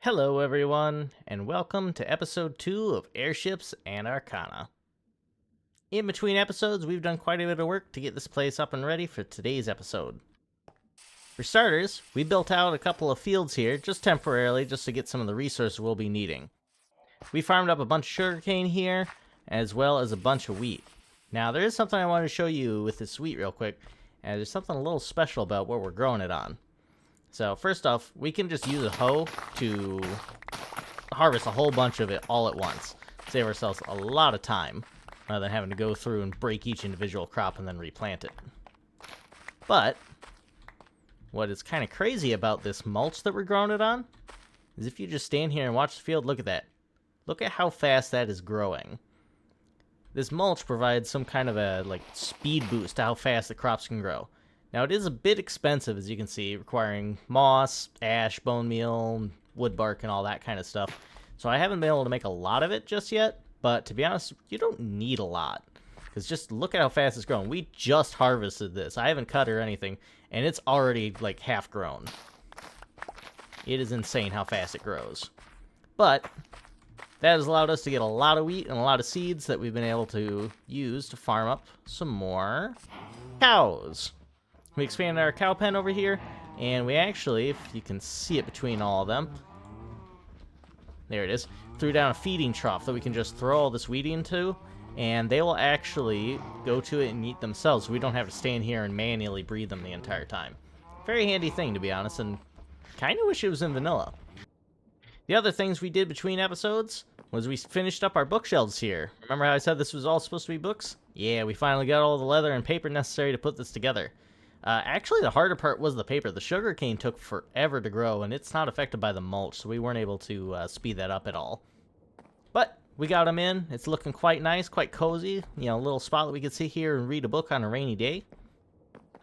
Hello everyone, and welcome to episode 2 of Airships and Arcana. In between episodes, we've done quite a bit of work to get this place up and ready for today's episode. For starters, we built out a couple of fields here, just temporarily, just to get some of the resources we'll be needing. We farmed up a bunch of sugarcane here, as well as a bunch of wheat. Now, there is something I wanted to show you with this wheat real quick, and there's something a little special about what we're growing it on. So first off, we can just use a hoe to harvest a whole bunch of it all at once. Save ourselves a lot of time, rather than having to go through and break each individual crop and then replant it. But what is kind of crazy about this mulch that we're growing it on is if you just stand here and watch the field, look at that. Look at how fast that is growing. This mulch provides some kind of a speed boost to how fast the crops can grow. Now, it is a bit expensive, as you can see, requiring moss, ash, bone meal, wood bark, and all that kind of stuff. So I haven't been able to make a lot of it just yet, but to be honest, you don't need a lot. Because just look at how fast it's growing. We just harvested this. I haven't cut or anything, and it's already, half grown. It is insane how fast it grows. But that has allowed us to get a lot of wheat and a lot of seeds that we've been able to use to farm up some more cows. We expanded our cow pen over here, and we actually, if you can see it between all of them, there it is, threw down a feeding trough that we can just throw all this wheat into, and they will actually go to it and eat themselves, so we don't have to stand here and manually breed them the entire time. Very handy thing, to be honest, and kind of wish it was in vanilla. The other things we did between episodes was we finished up our bookshelves here. Remember how I said this was all supposed to be books? Yeah, we finally got all the leather and paper necessary to put this together. Actually, the harder part was the paper. The sugarcane took forever to grow, and it's not affected by the mulch, so we weren't able to speed that up at all. But we got them in. It's looking quite nice, quite cozy. You know, a little spot that we could sit here and read a book on a rainy day.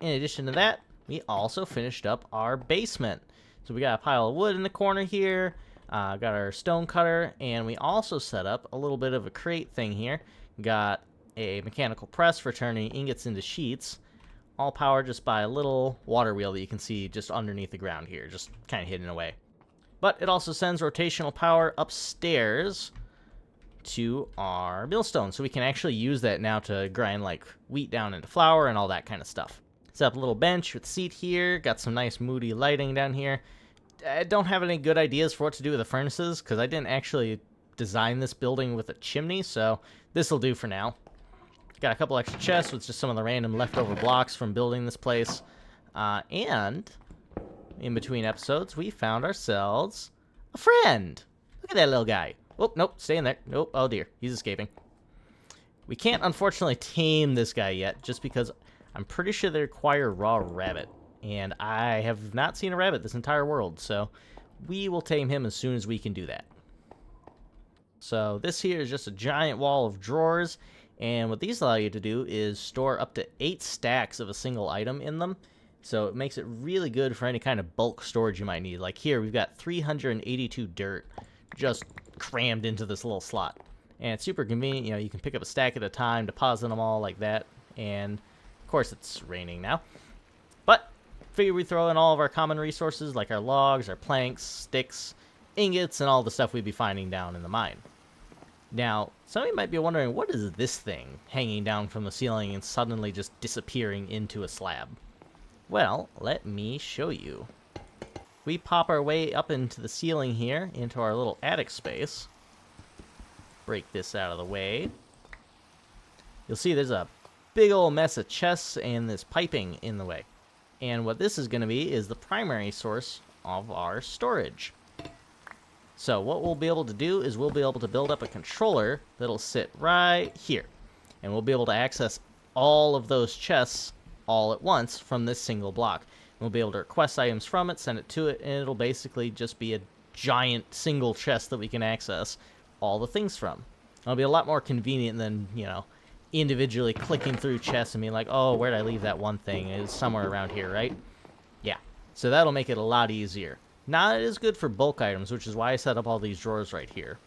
In addition to that, we also finished up our basement. So we got a pile of wood in the corner here, got our stone cutter, and we also set up a little bit of a crate thing here. Got a mechanical press for turning ingots into sheets. All powered just by a little water wheel that you can see just underneath the ground here, just kind of hidden away. But it also sends rotational power upstairs to our millstone, so we can actually use that now to grind wheat down into flour and all that kind of stuff. Set up a little bench with a seat here, got some nice moody lighting down here. I don't have any good ideas for what to do with the furnaces, because I didn't actually design this building with a chimney, so this will do for now. Got a couple extra chests with just some of the random leftover blocks from building this place. And in between episodes, we found ourselves a friend. Look at that little guy. Oh, nope, stay in there. Nope, oh dear, he's escaping. We can't, unfortunately, tame this guy yet, just because I'm pretty sure they require raw rabbit. And I have not seen a rabbit this entire world, so we will tame him as soon as we can do that. So this here is just a giant wall of drawers. And what these allow you to do is store up to 8 stacks of a single item in them. So it makes it really good for any kind of bulk storage you might need. Like here, we've got 382 dirt just crammed into this little slot. And it's super convenient. You know, you can pick up a stack at a time, deposit them all like that. And of course, it's raining now. But figure we throw in all of our common resources like our logs, our planks, sticks, ingots, and all the stuff we'd be finding down in the mine. Now, some of you might be wondering, what is this thing hanging down from the ceiling and suddenly just disappearing into a slab? Well, let me show you. We pop our way up into the ceiling here, into our little attic space. Break this out of the way. You'll see there's a big old mess of chests and this piping in the way. And what this is going to be is the primary source of our storage. So what we'll be able to do is we'll be able to build up a controller that'll sit right here. And we'll be able to access all of those chests all at once from this single block. And we'll be able to request items from it, send it to it, and it'll basically just be a giant single chest that we can access all the things from. It'll be a lot more convenient than, you know, individually clicking through chests and being like, oh, where'd I leave that one thing? It's somewhere around here, right? Yeah. So that'll make it a lot easier. Not as good for bulk items, which is why I set up all these drawers right here.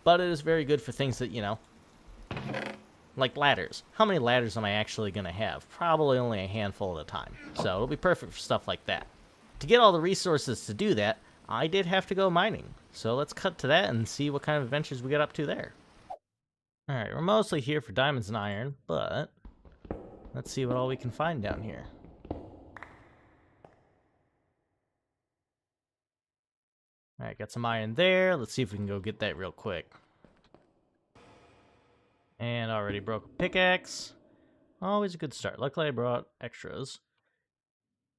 But it is very good for things that, you know, like ladders. How many ladders am I actually going to have? Probably only a handful at a time. So it'll be perfect for stuff like that. To get all the resources to do that, I did have to go mining. So let's cut to that and see what kind of adventures we get up to there. Alright, we're mostly here for diamonds and iron, but let's see what all we can find down here. Alright, got some iron there. Let's see if we can go get that real quick. And already broke a pickaxe. Always a good start. Luckily I brought extras.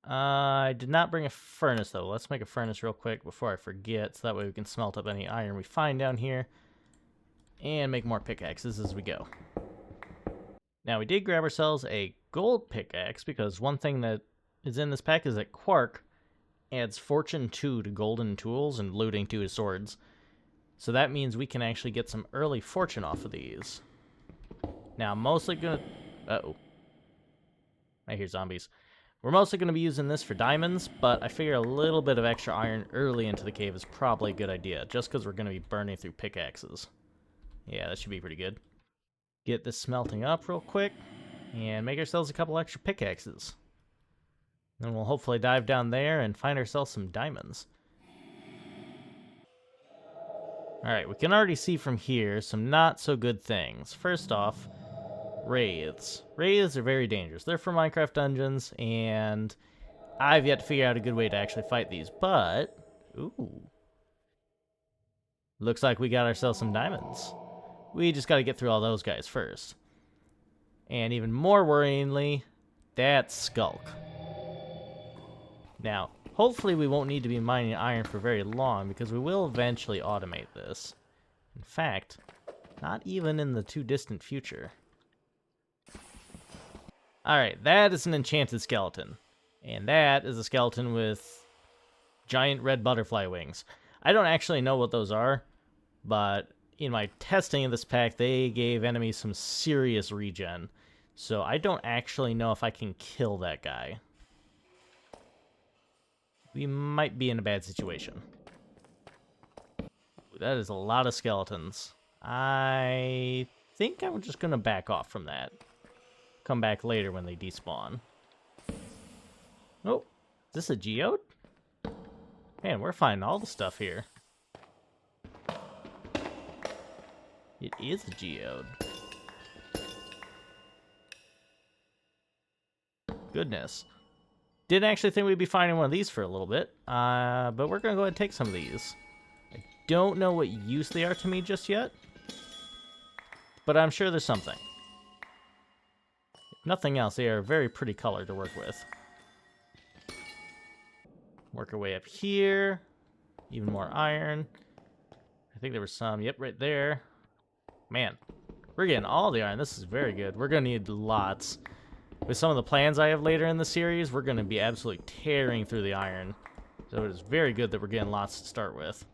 I did not bring a furnace, though. Let's make a furnace real quick before I forget, so that way we can smelt up any iron we find down here. And make more pickaxes as we go. Now, we did grab ourselves a gold pickaxe, because one thing that is in this pack is that Quark adds Fortune 2 to golden tools and looting to his swords. So that means we can actually get some early fortune off of these. Now, I'm mostly gonna... Uh-oh. I hear zombies. We're mostly going to be using this for diamonds, but I figure a little bit of extra iron early into the cave is probably a good idea, just because we're going to be burning through pickaxes. Yeah, that should be pretty good. Get this smelting up real quick, and make ourselves a couple extra pickaxes. Then we'll hopefully dive down there and find ourselves some diamonds. Alright, we can already see from here some not so good things. First off, wraiths. Wraiths are very dangerous. They're for Minecraft dungeons, and I've yet to figure out a good way to actually fight these, but... Ooh. Looks like we got ourselves some diamonds. We just got to get through all those guys first. And even more worryingly, that's sculk. Now, hopefully we won't need to be mining iron for very long, because we will eventually automate this. In fact, not even in the too distant future. Alright, that is an enchanted skeleton. And that is a skeleton with giant red butterfly wings. I don't actually know what those are, but in my testing of this pack, they gave enemies some serious regen. So I don't actually know if I can kill that guy. We might be in a bad situation. That is a lot of skeletons. I think I'm just going to back off from that. Come back later when they despawn. Oh, is this a geode? Man, we're finding all the stuff here. It is a geode. Goodness. Didn't actually think we'd be finding one of these for a little bit, but we're going to go ahead and take some of these. I don't know what use they are to me just yet, but I'm sure there's something. Nothing else, they are a very pretty color to work with. Work our way up here. Even more iron. I think there was some, yep, right there. Man, we're getting all the iron. This is very good. We're going to need lots. With some of the plans I have later in the series, we're going to be absolutely tearing through the iron. So it is very good that we're getting lots to start with.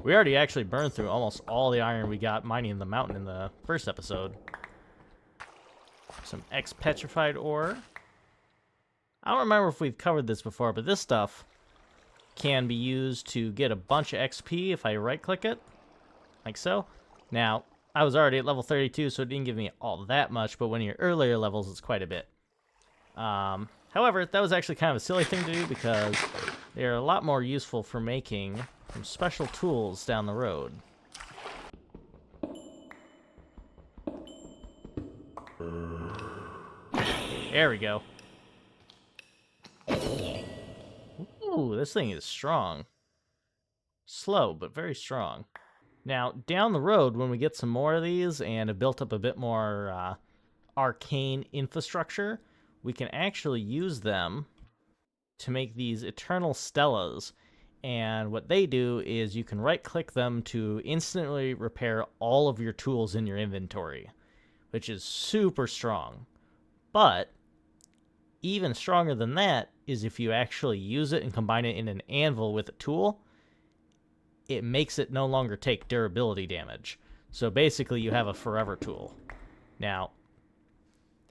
We already actually burned through almost all the iron we got mining the mountain in the first episode. Some X-petrified ore. I don't remember if we've covered this before, but this stuff can be used to get a bunch of XP if I right-click it. Like so. Now, I was already at level 32, so it didn't give me all that much, but when you're earlier levels, it's quite a bit. However, that was actually kind of a silly thing to do because they're a lot more useful for making some special tools down the road. There we go. Ooh, this thing is strong. Slow, but very strong. Now, down the road, when we get some more of these and have built up a bit more arcane infrastructure, we can actually use them to make these eternal stellas. And what they do is you can right-click them to instantly repair all of your tools in your inventory, which is super strong. But even stronger than that is if you actually use it and combine it in an anvil with a tool, it makes it no longer take durability damage. So basically you have a forever tool. Now,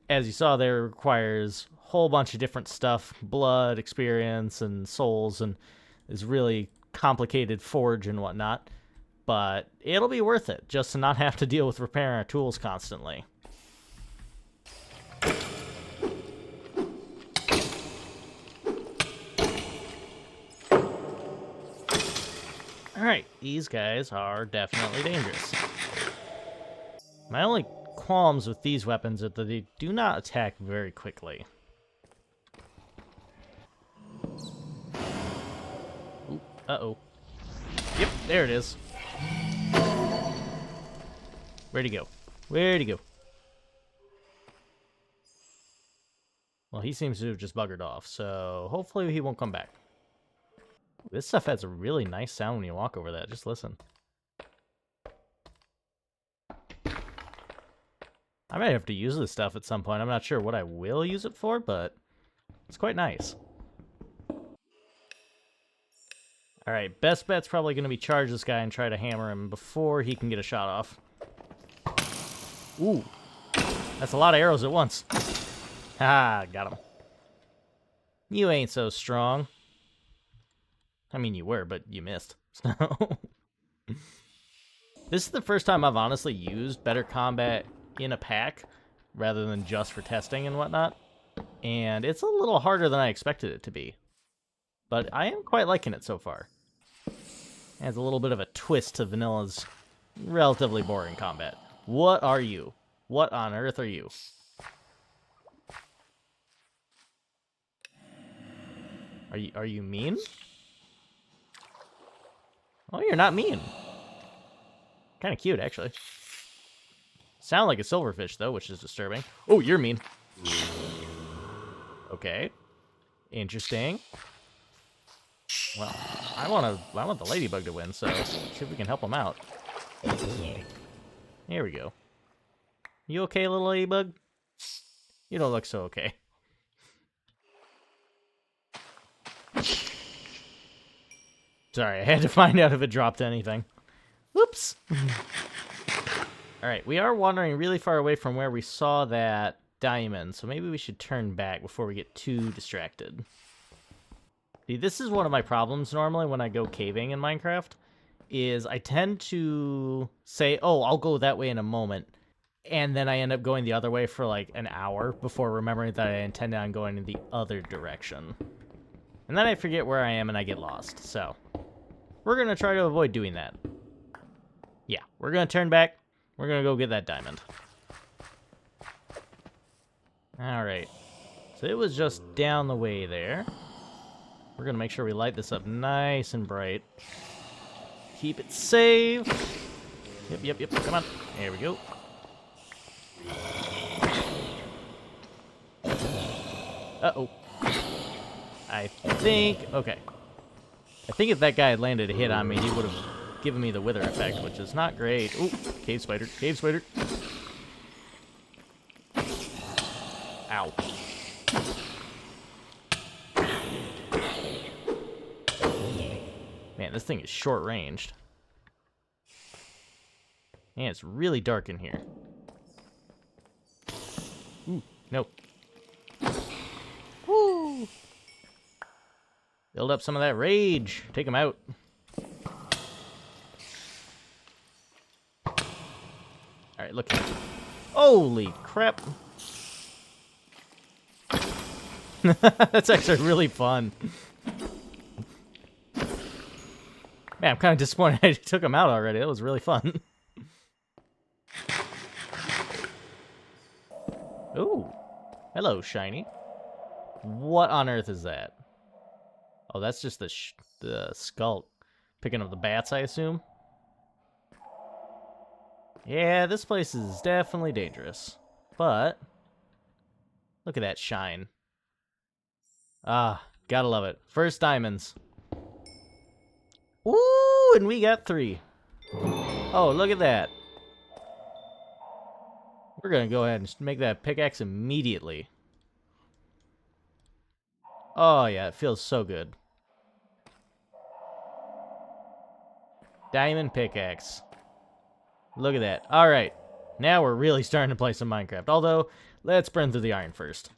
as you saw there, it requires a whole bunch of different stuff, blood, experience, and souls, and is really complicated forge and whatnot. But it'll be worth it, just to not have to deal with repairing our tools constantly. Alright, these guys are definitely dangerous. My only qualms with these weapons is that they do not attack very quickly. Ooh, uh-oh. Yep, there it is. Where'd he go? Where'd he go? Well, he seems to have just buggered off, so hopefully he won't come back. This stuff has a really nice sound when you walk over that. Just listen. I might have to use this stuff at some point. I'm not sure what I will use it for, but it's quite nice. Alright, best bet's probably going to be charge this guy and try to hammer him before he can get a shot off. Ooh. That's a lot of arrows at once. Ha, got him. You ain't so strong. I mean, you were, but you missed. So this is the first time I've honestly used Better Combat in a pack rather than just for testing and whatnot. And it's a little harder than I expected it to be. But I am quite liking it so far. It has a little bit of a twist to Vanilla's relatively boring combat. What are you? What on earth are you? Are you mean? Oh, you're not mean. Kind of cute, actually. Sound like a silverfish, though, which is disturbing. Oh, you're mean. Okay. Interesting. Well, I want the ladybug to win, so see if we can help him out. There we go. You okay, little ladybug? You don't look so okay. Sorry, I had to find out if it dropped anything. Whoops. Alright, we are wandering really far away from where we saw that diamond, so maybe we should turn back before we get too distracted. See, this is one of my problems normally when I go caving in Minecraft, is I tend to say, oh, I'll go that way in a moment, and then I end up going the other way for like an hour before remembering that I intended on going in the other direction. And then I forget where I am and I get lost, so we're going to try to avoid doing that. Yeah, we're going to turn back. We're going to go get that diamond. Alright. So it was just down the way there. We're going to make sure we light this up nice and bright. Keep it safe. Yep. Come on. There we go. Uh-oh. I think... Okay. I think if that guy had landed a hit on me, he would have given me the wither effect, which is not great. Ooh, cave spider. Cave spider. Ow. Man, this thing is short-ranged. Man, it's really dark in here. Ooh, nope. Woo! Build up some of that rage. Take him out. Alright, look here. Holy crap. That's actually really fun. Man, I'm kind of disappointed I took him out already. That was really fun. Ooh. Hello, shiny. What on earth is that? Oh, that's just the sculk. Picking up the bats, I assume. Yeah, this place is definitely dangerous. But look at that shine. Ah, gotta love it. First diamonds. Ooh, and we got 3. Oh, look at that. We're gonna go ahead and make that pickaxe immediately. Oh, yeah, it feels so good. Diamond pickaxe. Look at that. Alright, now we're really starting to play some Minecraft. Although, let's burn through the iron first.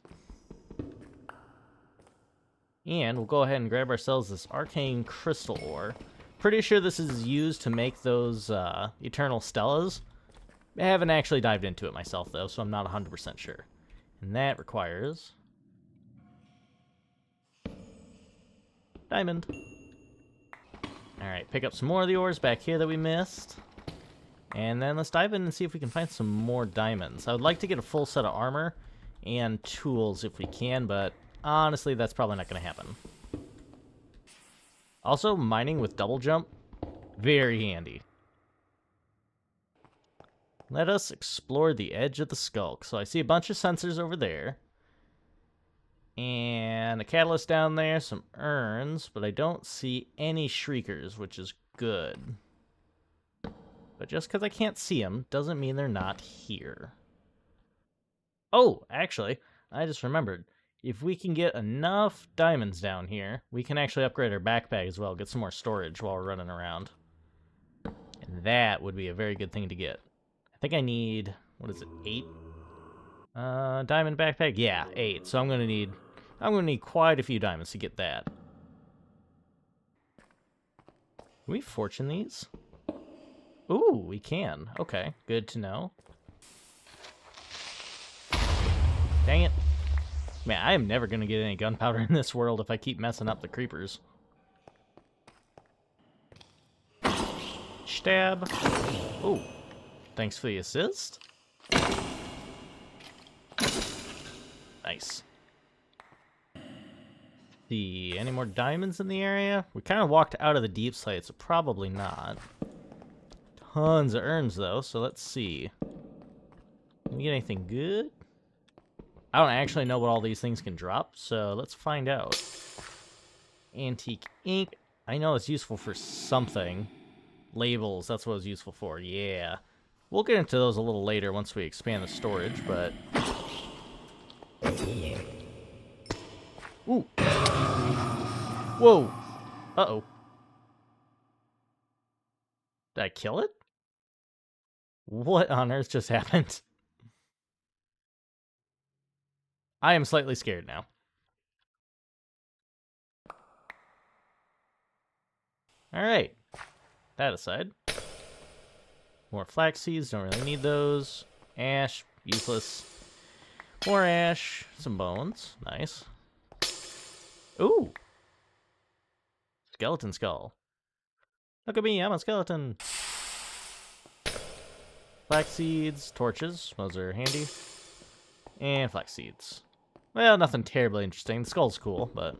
And we'll go ahead and grab ourselves this arcane crystal ore. Pretty sure this is used to make those eternal stellas. I haven't actually dived into it myself, though, so I'm not 100% sure. And that requires... diamond. Alright, pick up some more of the ores back here that we missed. And then let's dive in and see if we can find some more diamonds. I would like to get a full set of armor and tools if we can, but honestly, that's probably not going to happen. Also, mining with double jump, very handy. Let us explore the edge of the sculk. So I see a bunch of sensors over there. And a catalyst down there, some urns, but I don't see any shriekers, which is good. But just because I can't see them doesn't mean they're not here. Oh, actually, I just remembered. If we can get enough diamonds down here, we can actually upgrade our backpack as well, get some more storage while we're running around. And that would be a very good thing to get. I think I need, what is it, 8? Diamond backpack? Yeah, 8. So I'm gonna need quite a few diamonds to get that. Can we fortune these? Ooh, we can. Okay, good to know. Dang it. Man, I am never gonna get any gunpowder in this world if I keep messing up the creepers. Stab. Ooh, thanks for the assist. Nice. Any more diamonds in the area? We kind of walked out of the deep slate, so probably not. Tons of urns, though, so let's see. Can we get anything good? I don't actually know what all these things can drop, so let's find out. Antique ink. I know it's useful for something. Labels, that's what it's useful for, yeah. We'll get into those a little later once we expand the storage, but... Ooh. Whoa. Uh-oh. Did I kill it? What on earth just happened? I am slightly scared now. Alright. That aside. More flax seeds, don't really need those. Ash, useless. More ash, some bones, nice. Ooh! Skeleton skull. Look at me, I'm a skeleton. Flax seeds, torches, those are handy. And flax seeds. Well, nothing terribly interesting. The skull's cool, but...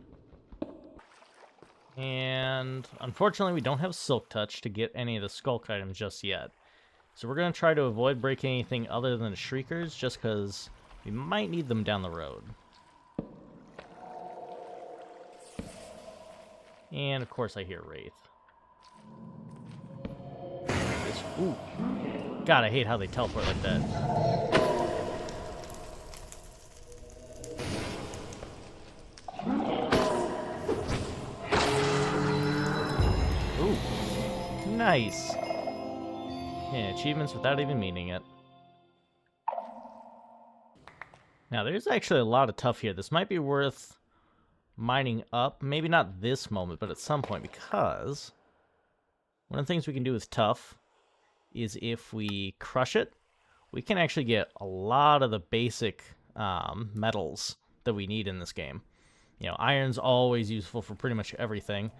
And unfortunately, we don't have Silk Touch to get any of the sculk items just yet. So we're going to try to avoid breaking anything other than the Shriekers, just because we might need them down the road. And of course I hear Wraith. Ooh. God, I hate how they teleport like that. Ooh. Nice. Yeah, achievements without even meaning it. Now, there's actually a lot of Tuff here. This might be worth mining up. Maybe not this moment, but at some point, because one of the things we can do with Tuff is if we crush it, we can actually get a lot of the basic metals that we need in this game. You know, iron's always useful for pretty much everything.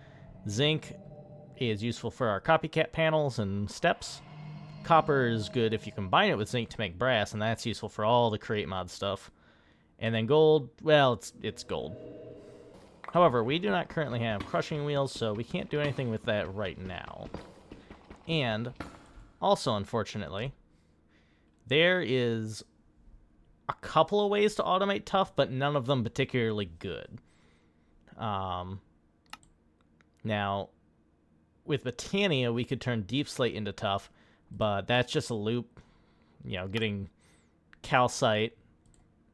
Zinc is useful for our copycat panels and steps. Copper is good if you combine it with zinc to make brass, and that's useful for all the create mod stuff. And then gold, well, it's gold. However, we do not currently have crushing wheels, so we can't do anything with that right now. And also, unfortunately, there is a couple of ways to automate Tuff, but none of them particularly good. Now, with Botania, we could turn Deep Slate into Tuff, but that's just a loop, you know, getting calcite,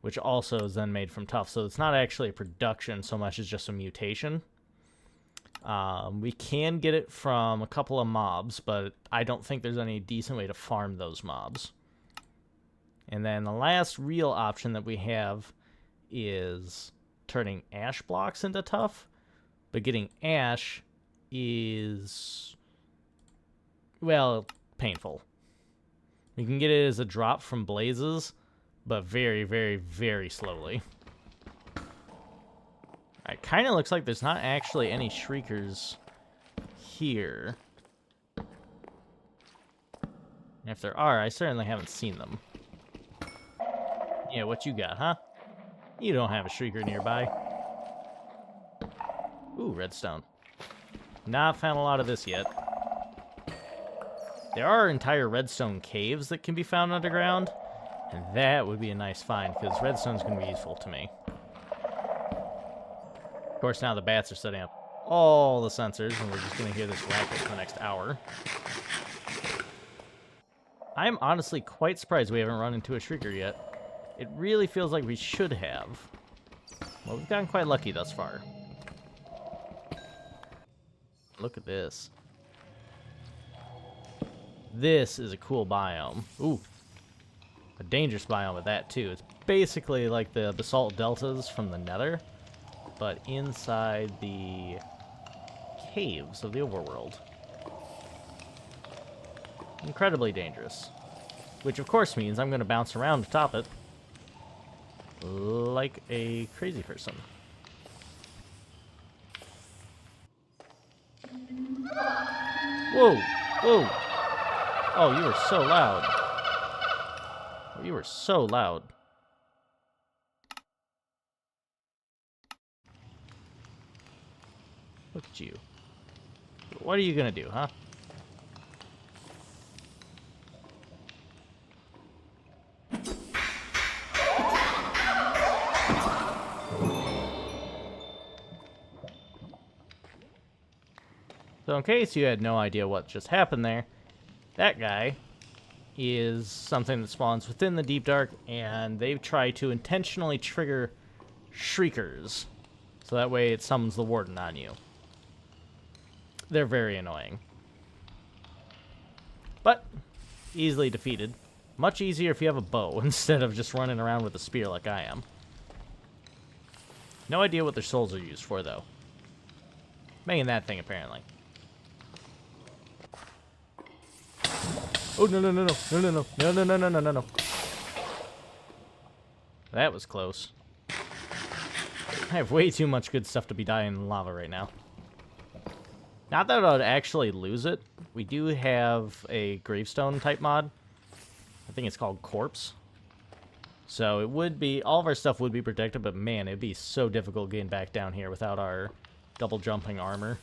which also is then made from Tuff, so it's not actually a production so much as just a mutation. We can get it from a couple of mobs, but I don't think there's any decent way to farm those mobs. And then the last real option that we have is turning ash blocks into Tuff, but getting ash is, well, painful. You can get it as a drop from blazes, but very, very, very slowly. It kind of looks like there's not actually any Shriekers here. And if there are, I certainly haven't seen them. Yeah, what you got, huh? You don't have a shrieker nearby. Ooh, redstone. Not found a lot of this yet. There are entire redstone caves that can be found underground, and that would be a nice find, because redstone's going to be useful to me. Of course, now the bats are setting up all the sensors, and we're just going to hear this racket for the next hour. I'm honestly quite surprised we haven't run into a shrieker yet. It really feels like we should have. Well, we've gotten quite lucky thus far. Look at this. This is a cool biome. Ooh. A dangerous biome at that, too. It's basically like the basalt deltas from the Nether, but inside the caves of the overworld. Incredibly dangerous. Which, of course, means I'm going to bounce around to top it like a crazy person. Whoa! Whoa! Oh, you were so loud. You were so loud. Look at you. What are you gonna do, huh? So in case you had no idea what just happened there, that guy is something that spawns within the Deep Dark, and they've tried to intentionally trigger shriekers, so that way it summons the warden on you. They're very annoying. But easily defeated. Much easier if you have a bow instead of just running around with a spear like I am. No idea what their souls are used for, though. Making that thing, apparently. Oh, no, no, no, no, no, no, no, no, no, no, no, no, no, no. That was close. I have way too much good stuff to be dying in lava right now. Not that I'd actually lose it. We do have a gravestone type mod. I think it's called Corpse. So it would be, all of our stuff would be protected, but man, it'd be so difficult getting back down here without our double jumping armor.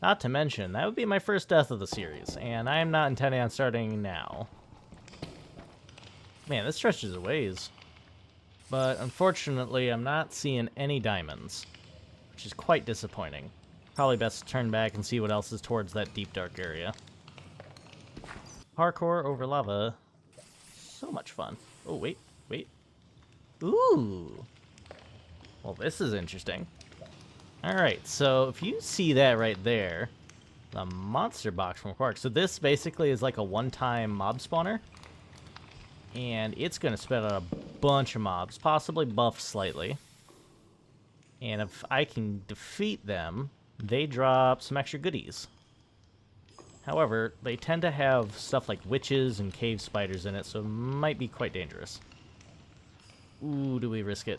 Not to mention, that would be my first death of the series, and I am not intending on starting now. Man, this stretches a ways. But unfortunately, I'm not seeing any diamonds, which is quite disappointing. Probably best to turn back and see what else is towards that deep dark area. Parkour over lava. So much fun. Oh, wait, wait. Ooh. Well, this is interesting. Alright, so if you see that right there, the monster box from Quark. So this basically is like a one-time mob spawner. And it's going to spit out a bunch of mobs, possibly buffed slightly. And if I can defeat them, they drop some extra goodies. However, they tend to have stuff like witches and cave spiders in it, so it might be quite dangerous. Ooh, do we risk it?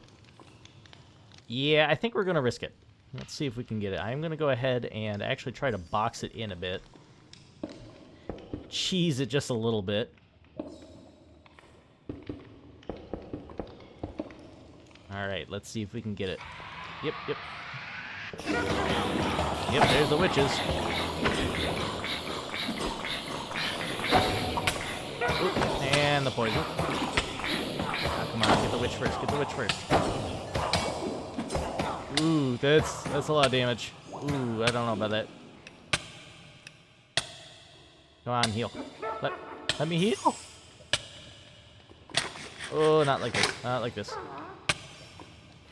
Yeah, I think we're going to risk it. Let's see if we can get it. I'm going to go ahead and actually try to box it in a bit. Cheese it just a little bit. Alright, let's see if we can get it. Yep, yep. Yep, there's the witches. Oop, and the poison. Oh, come on, get the witch first, get the witch first. Ooh, that's a lot of damage. Ooh, I don't know about that. Come on, heal. Let me heal. Oh, not like this. Not like this.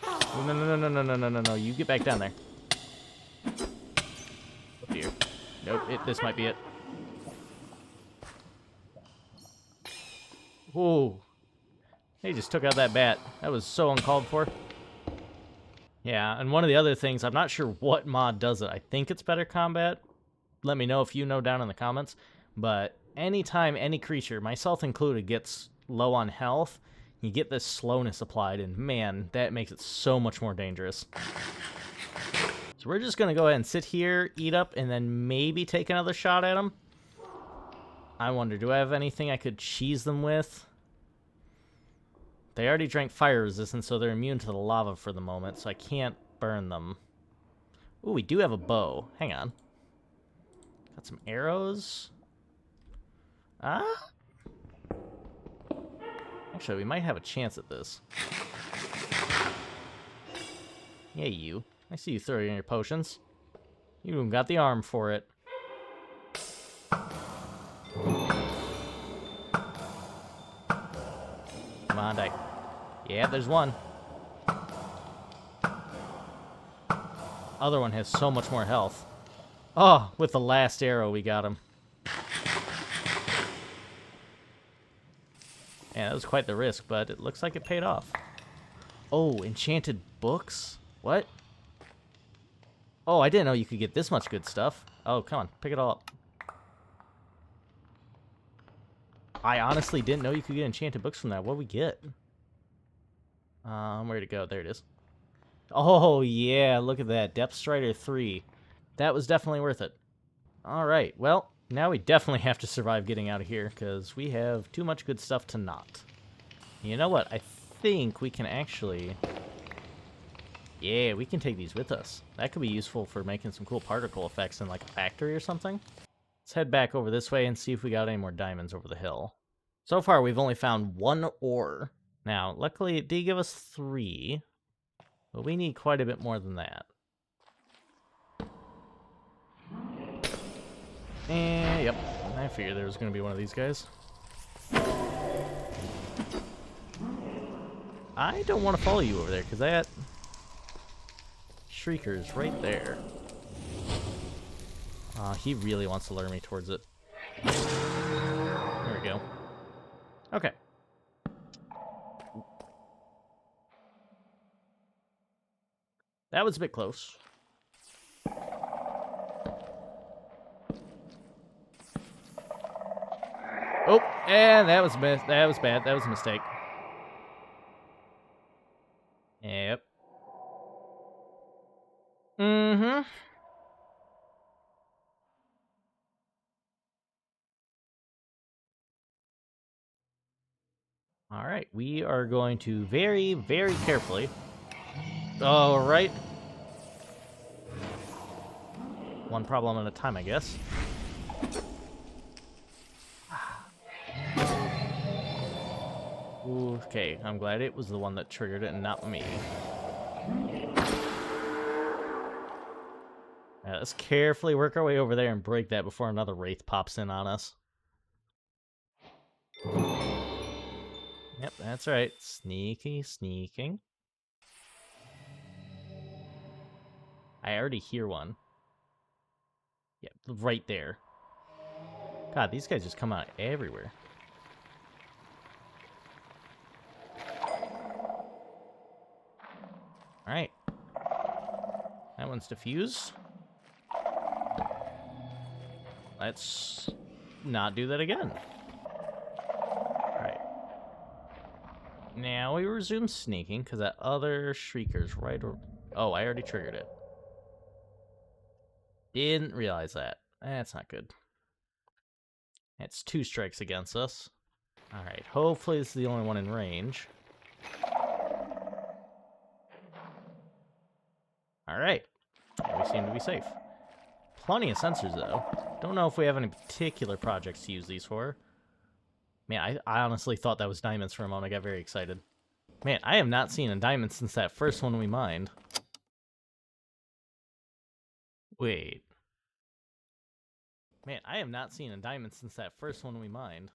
Oh, no, no, no, no, no, no, no, no. You get back down there. Oh, dear. Nope, this might be it. Whoa. They just took out that bat. That was so uncalled for. Yeah, and one of the other things, I'm not sure what mod does it. I think it's Better Combat. Let me know if you know down in the comments. But anytime any creature, myself included, gets low on health, you get this slowness applied, and man, that makes it so much more dangerous. So we're just going to go ahead and sit here, eat up, and then maybe take another shot at them. I wonder, do I have anything I could cheese them with? They already drank fire resistance, so they're immune to the lava for the moment, so I can't burn them. Ooh, we do have a bow. Hang on. Got some arrows. Ah? Actually, we might have a chance at this. Yeah, you. I see you throwing in your potions. You even got the arm for it. Come on, die. Yeah, there's one. Other one has so much more health. Oh, with the last arrow, we got him. Yeah, that was quite the risk, but it looks like it paid off. Oh, enchanted books? What? Oh, I didn't know you could get this much good stuff. Oh, come on, pick it all up. I honestly didn't know you could get enchanted books from that. What do we get? Where'd it go? There it is. Oh, yeah, look at that. Depth Strider 3. That was definitely worth it. Alright, well, now we definitely have to survive getting out of here, because we have too much good stuff to not. You know what? I think we can actually... Yeah, we can take these with us. That could be useful for making some cool particle effects in, like, a factory or something. Let's head back over this way and see if we got any more diamonds over the hill. So far, we've only found 1 ore. Now, luckily, it did give us 3, but we need quite a bit more than that. And, yep, I figured there was going to be one of these guys. I don't want to follow you over there, because that Shrieker's right there. He really wants to lure me towards it. There we go. Okay. That was a bit close. Oh, and that was bad. That was a mistake. Yep. Mm-hmm. All right, we are going to very, very carefully. All right. One problem at a time, I guess. Okay, I'm glad it was the one that triggered it and not me. Now, let's carefully work our way over there and break that before another wraith pops in on us. Yep, that's right. Sneaky, sneaking. I already hear one. Yep, right there. God, these guys just come out everywhere. Alright. That one's diffused. Let's not do that again. Alright. Now we resume sneaking, because that other Shrieker's right... Oh, I already triggered it. Didn't realize that. That's not good. It's 2 strikes against us. Alright, hopefully this is the only one in range. Alright. We seem to be safe. Plenty of sensors, though. Don't know if we have any particular projects to use these for. Man, I honestly thought that was diamonds for a moment. I got very excited. Man, I have not seen a diamond since that first one we mined. Wait. Man, I have not seen a diamond since that first one we mined.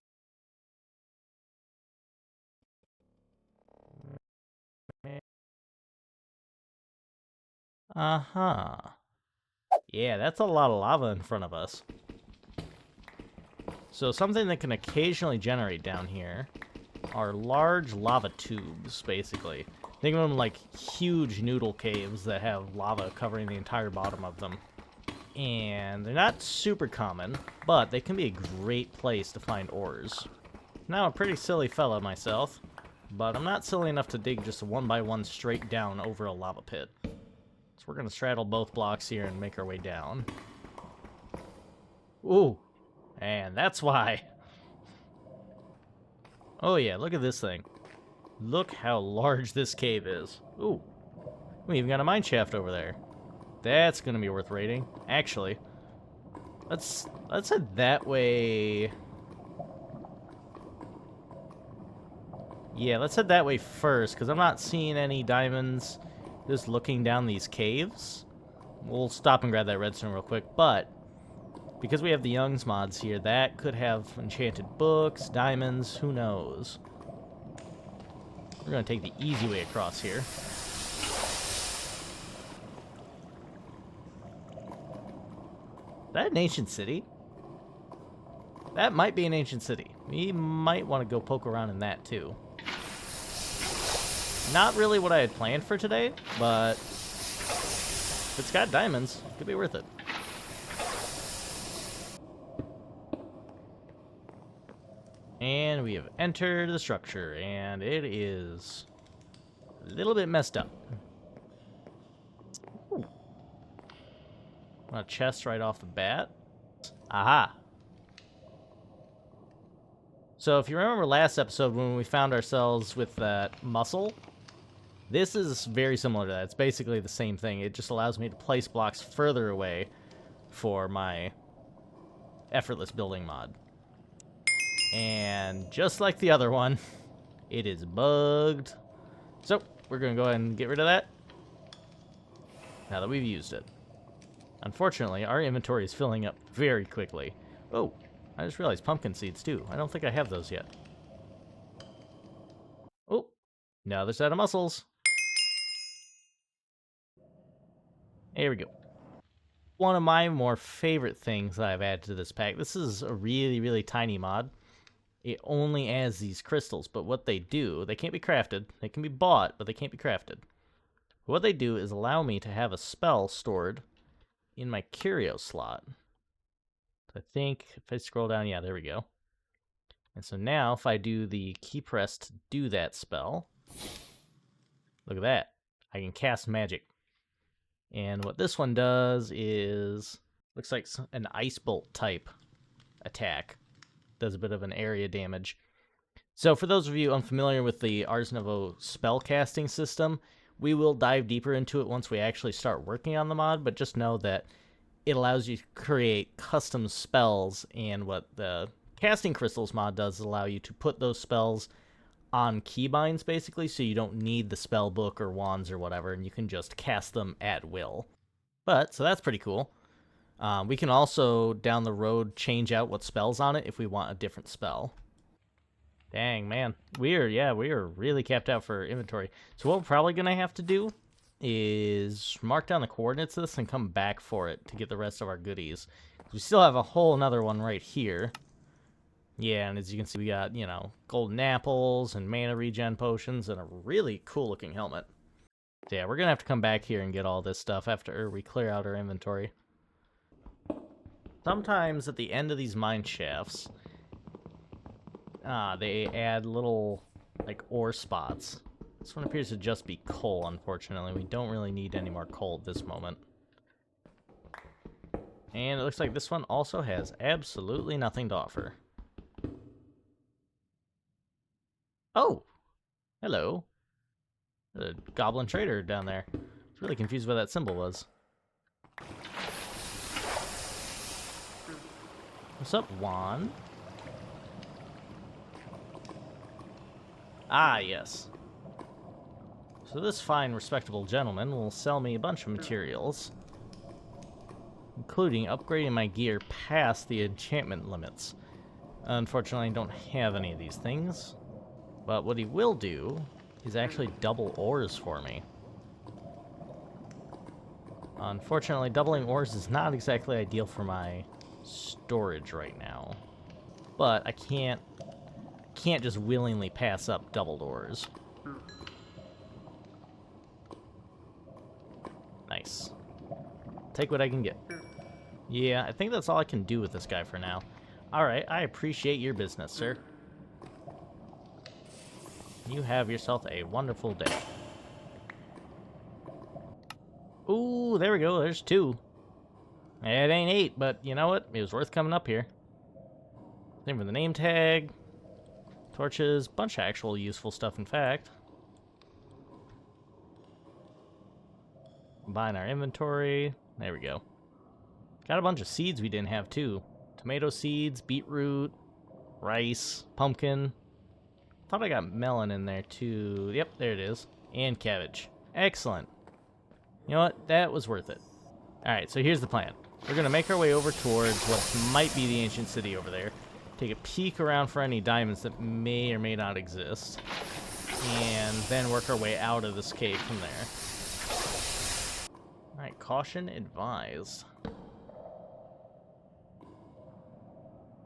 Uh-huh. Yeah, that's a lot of lava in front of us. So something that can occasionally generate down here are large lava tubes, basically. Think of them like huge noodle caves that have lava covering the entire bottom of them. And they're not super common, but they can be a great place to find ores. Now, I'm a pretty silly fella myself, but I'm not silly enough to dig just a 1x1 straight down over a lava pit. So we're going to straddle both blocks here and make our way down. Ooh. And that's why. Oh yeah, look at this thing. Look how large this cave is. Ooh. We even got a mine shaft over there. That's going to be worth raiding. Actually, let's head that way. Yeah, let's head that way first, because I'm not seeing any diamonds just looking down these caves. We'll stop and grab that redstone real quick, but because we have the Young's mods here, that could have enchanted books, diamonds, who knows. We're going to take the easy way across here. Is that an ancient city? That might be an ancient city. We might want to go poke around in that too. Not really what I had planned for today, but if it's got diamonds, it could be worth it. And we have entered the structure, and it is a little bit messed up. Ooh. A chest right off the bat. Aha! So if you remember last episode when we found ourselves with that mussel, this is very similar to that. It's basically the same thing. It just allows me to place blocks further away for my effortless building mod. And just like the other one, it is bugged. So we're going to go ahead and get rid of that now that we've used it. Unfortunately, our inventory is filling up very quickly. Oh, I just realized pumpkin seeds too. I don't think I have those yet. Oh, now there's out of mussels. There we go. One of my more favorite things that I've added to this pack. This is a really, really tiny mod. It only adds these crystals, but what they do, they can't be crafted. They can be bought, but they can't be crafted. What they do is allow me to have a spell stored in my curio slot. I think if I scroll down, yeah, there we go. And so now if I do the key press to do that spell, look at that. I can cast magic. And what this one does is, looks like an ice bolt type attack. Does a bit of an area damage. So for those of you unfamiliar with the Ars Nova spell casting system, we will dive deeper into it once we actually start working on the mod, but just know that it allows you to create custom spells, and what the Casting Crystals mod does is allow you to put those spells on keybinds, basically, so you don't need the spell book or wands or whatever, and you can just cast them at will. But, so that's pretty cool. We can also, down the road, change out what spell's on it if we want a different spell. Dang, man. We are really capped out for inventory. So what we're probably going to have to do is mark down the coordinates of this and come back for it to get the rest of our goodies. We still have a whole another one right here. Yeah, and as you can see, we got, you know, golden apples and mana regen potions and a really cool-looking helmet. So yeah, we're going to have to come back here and get all this stuff after we clear out our inventory. Sometimes at the end of these mine shafts, they add little, like, ore spots. This one appears to just be coal, unfortunately. We don't really need any more coal at this moment. And it looks like this one also has absolutely nothing to offer. Oh! Hello. The Goblin Trader down there. I was really confused what that symbol was. What's up, Wan? Ah, yes. So this fine, respectable gentleman will sell me a bunch of materials, including upgrading my gear past the enchantment limits. Unfortunately, I don't have any of these things, but what he will do is actually double ores for me. Unfortunately, doubling ores is not exactly ideal for my storage right now, but I can't just willingly pass up doubled ores. Nice. Take what I can get. Yeah, I think that's all I can do with this guy for now. Alright, I appreciate your business, sir. You have yourself a wonderful day. Ooh, there we go. There's 2. It ain't 8, but you know what? It was worth coming up here. Same for the name tag. Torches. Bunch of actual useful stuff, in fact. Combine our inventory. There we go. Got a bunch of seeds we didn't have, too. Tomato seeds, beetroot, rice, pumpkin. Thought I got melon in there, too. Yep, there it is. And cabbage. Excellent. You know what? That was worth it. Alright, so here's the plan. We're going to make our way over towards what might be the ancient city over there. Take a peek around for any diamonds that may or may not exist. And then work our way out of this cave from there. Alright, caution advised.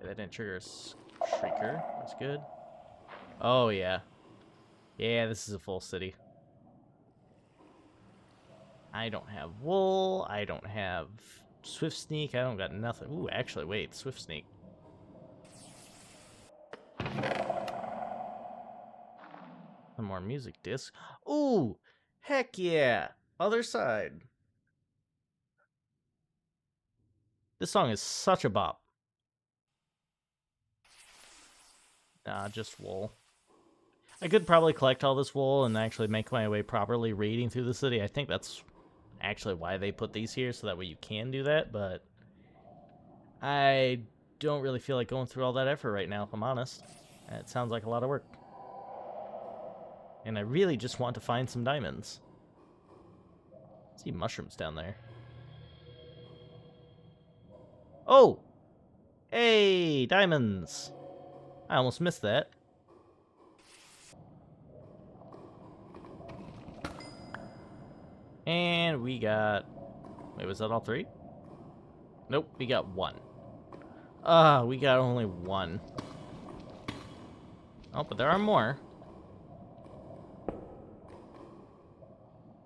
That didn't trigger a shrieker. That's good. Oh, yeah. Yeah, this is a full city. I don't have wool. I don't have swift sneak. I don't got nothing. Ooh, actually, wait. Swift sneak. Some more music disc. Ooh, heck yeah. Other side. This song is such a bop. Nah, just wool. I could probably collect all this wool and actually make my way properly raiding through the city. I think that's actually why they put these here, so that way you can do that, but I don't really feel like going through all that effort right now, if I'm honest. It sounds like a lot of work. And I really just want to find some diamonds. I see mushrooms down there. Oh! Hey, diamonds! I almost missed that. And we got... Wait, was that all 3? Nope, we got 1. We got only 1. Oh, but there are more.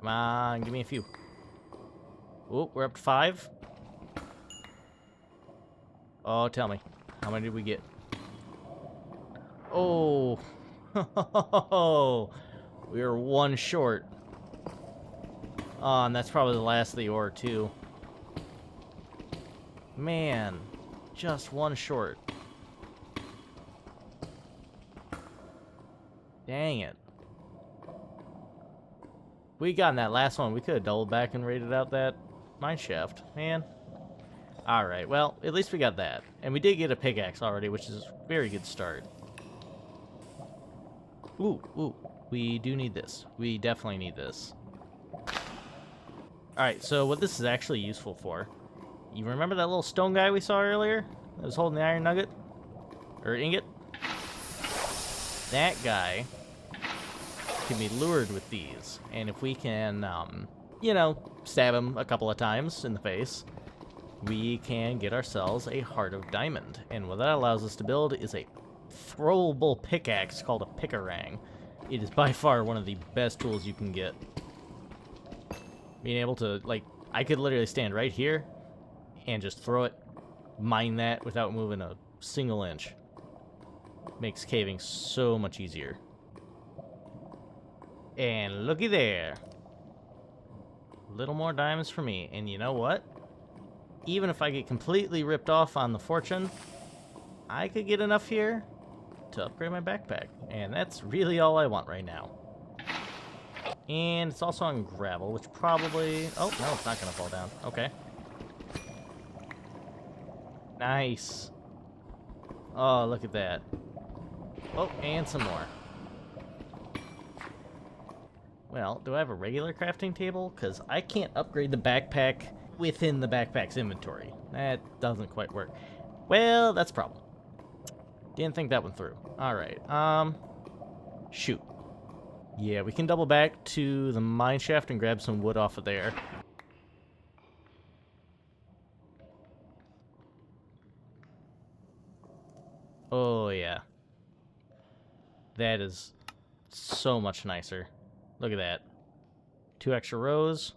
Come on, give me a few. Oh, we're up to 5. Oh, tell me. How many did we get? Oh. We were 1 short. Oh, and that's probably the last of the ore, too. Man. Just 1 short. Dang it. If we got in that last one, we could have doubled back and raided out that mine shaft. Man. Alright, well, at least we got that. And we did get a pickaxe already, which is a very good start. Ooh. We do need this. We definitely need this. Alright, so what this is actually useful for. You remember that little stone guy we saw earlier? That was holding the iron nugget? Or ingot? That guy can be lured with these. And if we can, you know, stab him a couple of times in the face, we can get ourselves a Heart of Diamond. And what that allows us to build is a throwable pickaxe called a pickarang. It is by far one of the best tools you can get. Being able to, like, I could literally stand right here and just throw it, mine that without moving a single inch. Makes caving so much easier. And looky there. Little more diamonds for me. And you know what? Even if I get completely ripped off on the fortune, I could get enough here to upgrade my backpack. And that's really all I want right now. And it's also on gravel, which probably... Oh, no, it's not going to fall down. Okay. Nice. Oh, look at that. Oh, and some more. Well, do I have a regular crafting table? Because I can't upgrade the backpack within the backpack's inventory. That doesn't quite work. Well, that's a problem. Didn't think that one through. Alright, shoot. Yeah, we can double back to the mine shaft and grab some wood off of there. Oh, yeah. That is so much nicer. Look at that. 2 extra rows,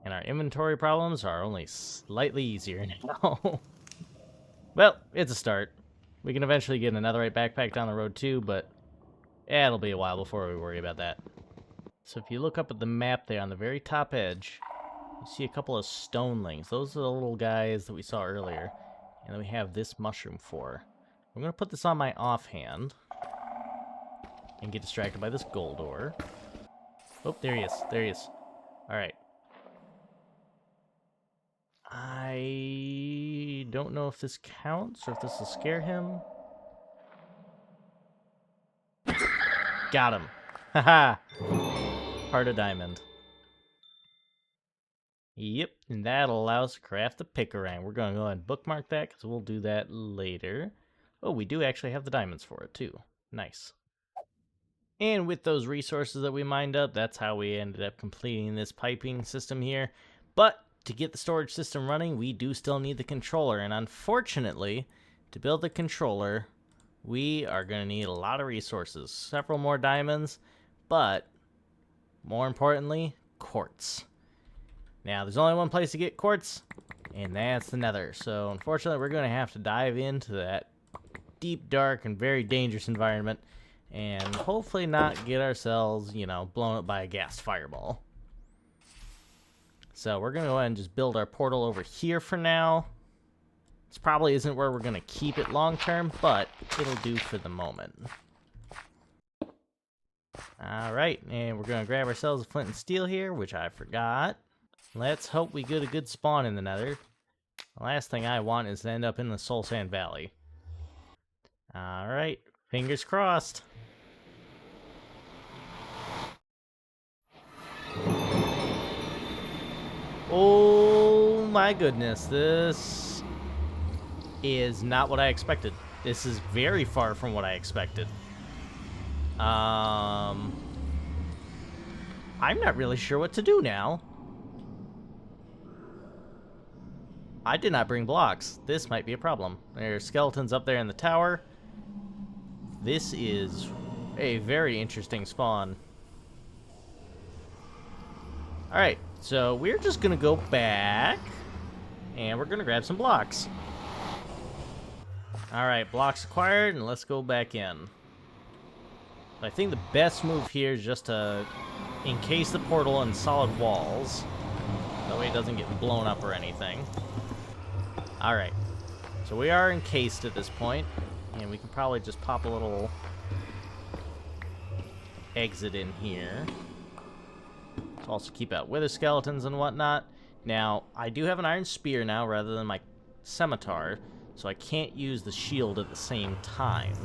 and our inventory problems are only slightly easier now. Well, it's a start. We can eventually get another right backpack down the road too, but it'll be a while before we worry about that. So if you look up at the map there on the very top edge, You see a couple of stonelings. Those are the little guys that we saw earlier. And then we have this mushroom for. I'm going to put this on my offhand. And get distracted by this gold ore. Oh, there he is. There he is. Alright. I don't know if this counts or if this will scare him. Got him. Haha. Heart of diamond. Yep, and that'll allow us to craft the pickerang. We're going to go ahead and bookmark that because we'll do that later. Oh, we do actually have the diamonds for it too. Nice. And with those resources that we mined up, that's how we ended up completing this piping system here. But to get the storage system running, we do still need the controller. And unfortunately, to build the controller, we are going to need a lot of resources. Several more diamonds, but more importantly, quartz. Now, there's only one place to get quartz, and that's the Nether. So, unfortunately, we're going to have to dive into that deep, dark, and very dangerous environment, and hopefully not get ourselves, you know, blown up by a gas fireball. So, we're going to go ahead and just build our portal over here for now. This probably isn't where we're going to keep it long term, but it'll do for the moment. Alright, and we're going to grab ourselves a flint and steel here, which I forgot. Let's hope we get a good spawn in the Nether. The last thing I want is to end up in the Soul Sand Valley. Alright, fingers crossed. Oh my goodness, this is not what I expected. This is very far from what I expected. I'm not really sure what to do now. I did not bring blocks. This might be a problem. There's skeletons up there in the tower. This is a very interesting spawn. Alright, so we're just going to go back, and we're going to grab some blocks. Alright, blocks acquired, and let's go back in. I think the best move here is just to encase the portal in solid walls. That way it doesn't get blown up or anything. Alright, so we are encased at this point, and we can probably just pop a little exit in here. To also keep out wither skeletons and whatnot. Now, I do have an iron spear now rather than my scimitar, so I can't use the shield at the same time.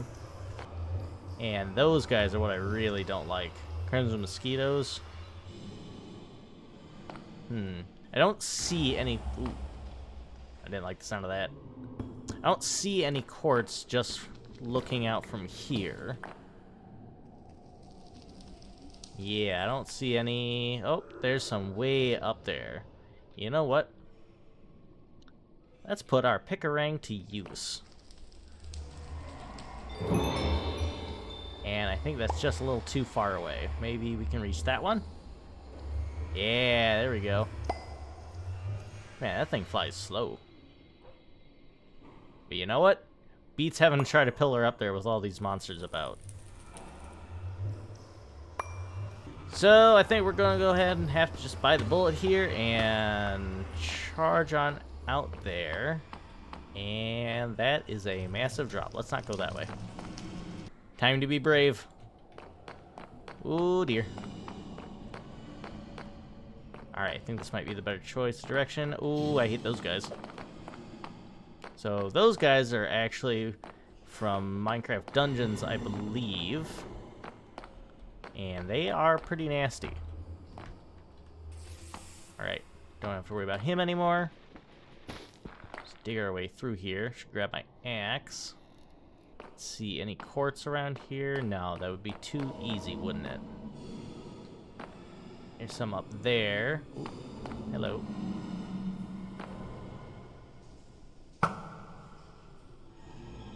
And those guys are what I really don't like. Crimson mosquitoes. I don't see any... Ooh. I didn't like the sound of that. I don't see any quartz just looking out from here. Yeah, I don't see any... Oh, there's some way up there. You know what? Let's put our pickerang to use. And I think that's just a little too far away. Maybe we can reach that one? Yeah, there we go. Man, that thing flies slow. But you know what? Beats having to try to pillar up there with all these monsters about. So, I think we're going to go ahead and have to just bite the bullet here and charge on out there. And that is a massive drop. Let's not go that way. Time to be brave. Oh dear. Alright, I think this might be the better choice direction. Ooh, I hate those guys. So those guys are actually from Minecraft Dungeons, I believe. And they are pretty nasty. Alright, don't have to worry about him anymore. Let's dig our way through here. Should grab my axe. Let's see, any quartz around here? No, that would be too easy, wouldn't it? There's some up there. Ooh, hello.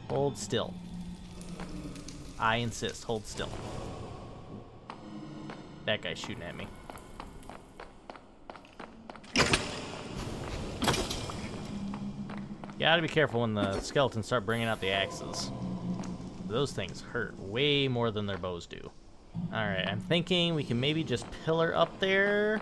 Hold still. I insist, hold still. That guy's shooting at me. Gotta be careful when the skeletons start bringing out the axes. Those things hurt way more than their bows do. Alright, I'm thinking we can maybe just pillar up there.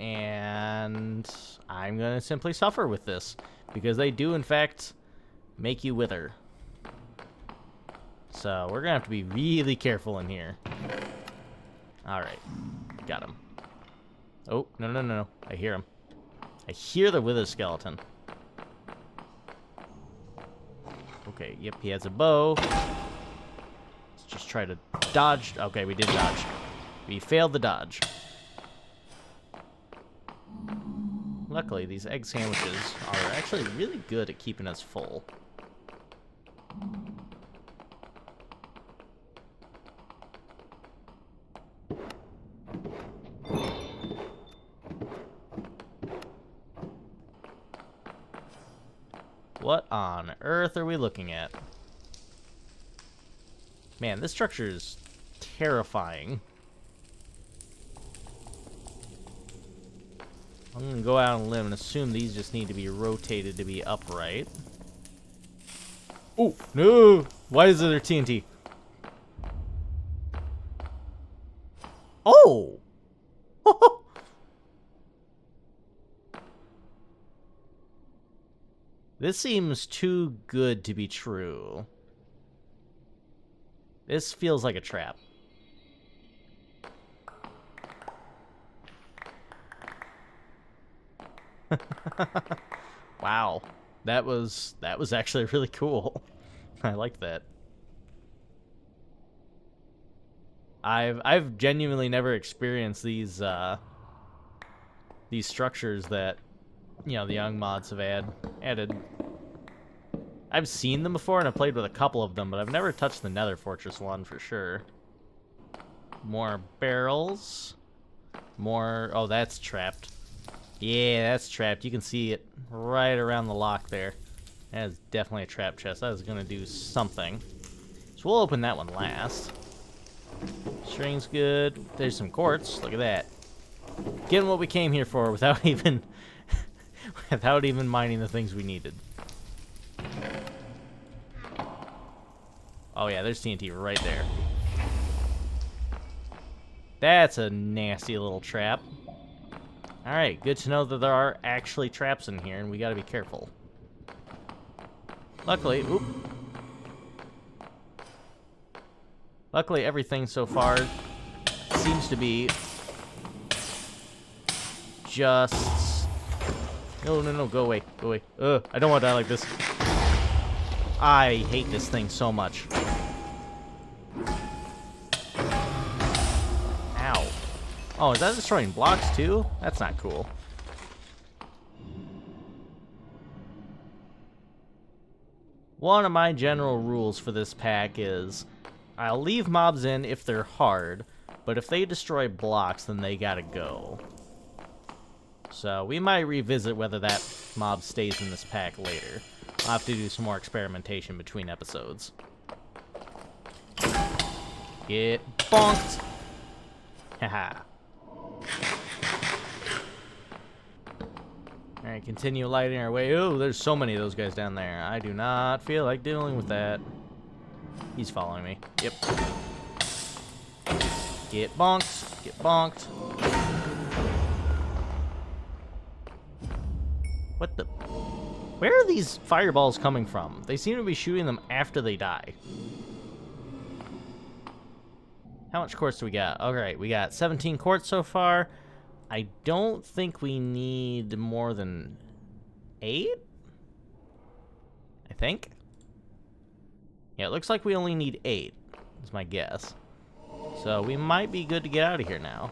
And I'm going to simply suffer with this, because they do, in fact, make you wither. So we're going to have to be really careful in here. Alright. Got him. Oh, no. I hear him. I hear the wither skeleton. Okay, yep, he has a bow. Let's just try to dodge. Okay, we did dodge. We failed the dodge. Luckily, these egg sandwiches are actually really good at keeping us full. What on earth are we looking at? Man, this structure is terrifying. I'm gonna go out on a limb and assume these just need to be rotated to be upright. Oh, no! Why is there TNT? Oh! This seems too good to be true. This feels like a trap. Wow. That was actually really cool. I like that. I've genuinely never experienced these structures that, you know, the young mods have added. I've seen them before and I've played with a couple of them, but I've never touched the Nether Fortress one for sure. More barrels. More... Oh, that's trapped. Yeah, that's trapped. You can see it right around the lock there. That is definitely a trap chest. That is going to do something. So we'll open that one last. String's good. There's some quartz. Look at that. Getting what we came here for without even... without even mining the things we needed. Oh yeah, there's TNT right there. That's a nasty little trap. Alright, good to know that there are actually traps in here, and we gotta be careful. Luckily, luckily everything so far seems to be just... No, go away, go away. Ugh, I don't want to die like this. I hate this thing so much. Ow. Oh, is that destroying blocks too? That's not cool. One of my general rules for this pack is I'll leave mobs in if they're hard, but if they destroy blocks, then they gotta go. So we might revisit whether that mob stays in this pack later. I'll have to do some more experimentation between episodes. Get bonked! Haha. Alright, continue lighting our way. Oh, there's so many of those guys down there. I do not feel like dealing with that. He's following me. Yep. Get bonked. Get bonked. What the... Where are these fireballs coming from? They seem to be shooting them after they die. How much quartz do we got? Alright, we got 17 quartz so far. I don't think we need more than 8? I think? Yeah, it looks like we only need 8, is my guess. So we might be good to get out of here now.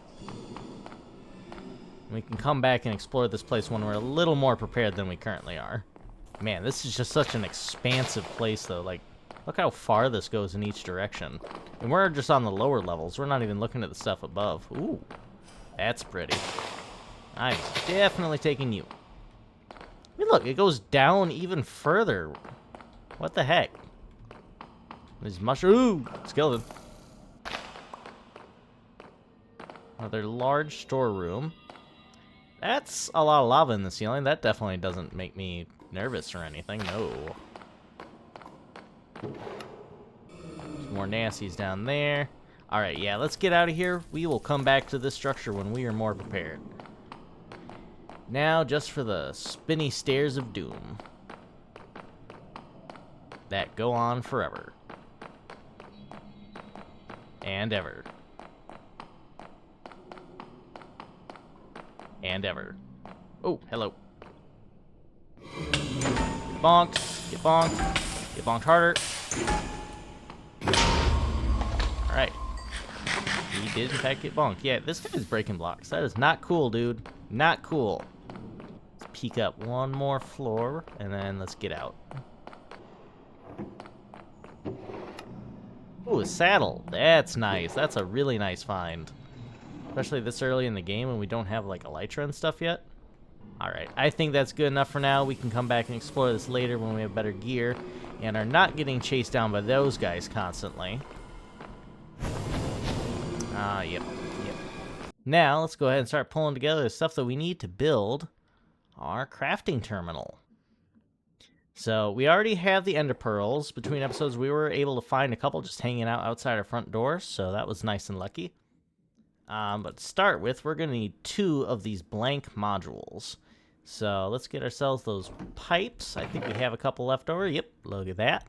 We can come back and explore this place when we're a little more prepared than we currently are. Man, this is just such an expansive place, though. Like, look how far this goes in each direction. And we're just on the lower levels. We're not even looking at the stuff above. Ooh, that's pretty. I'm definitely taking you. I mean, look, it goes down even further. What the heck? There's mushroom. Ooh, skeleton. Another large storeroom. That's a lot of lava in the ceiling. That definitely doesn't make me nervous or anything. No. There's more nasties down there. Alright, yeah, let's get out of here. We will come back to this structure when we are more prepared. Now, just for the spinny stairs of doom that go on forever and ever and ever. Oh, hello. Get bonked, get bonked, get bonked harder. Alright. He did, in fact, get bonked. Yeah, this guy's breaking blocks. That is not cool, dude. Not cool. Let's peek up one more floor, and then let's get out. Ooh, a saddle. That's nice. That's a really nice find. Especially this early in the game when we don't have, like, elytra and stuff yet. Alright, I think that's good enough for now. We can come back and explore this later when we have better gear and are not getting chased down by those guys constantly. Yep. Now, let's go ahead and start pulling together the stuff that we need to build our crafting terminal. So, we already have the ender pearls. Between episodes, we were able to find a couple just hanging out outside our front door, so that was nice and lucky. But to start with, we're going to need 2 of these blank modules. So, let's get ourselves those pipes. I think we have a couple left over. Yep, look at that.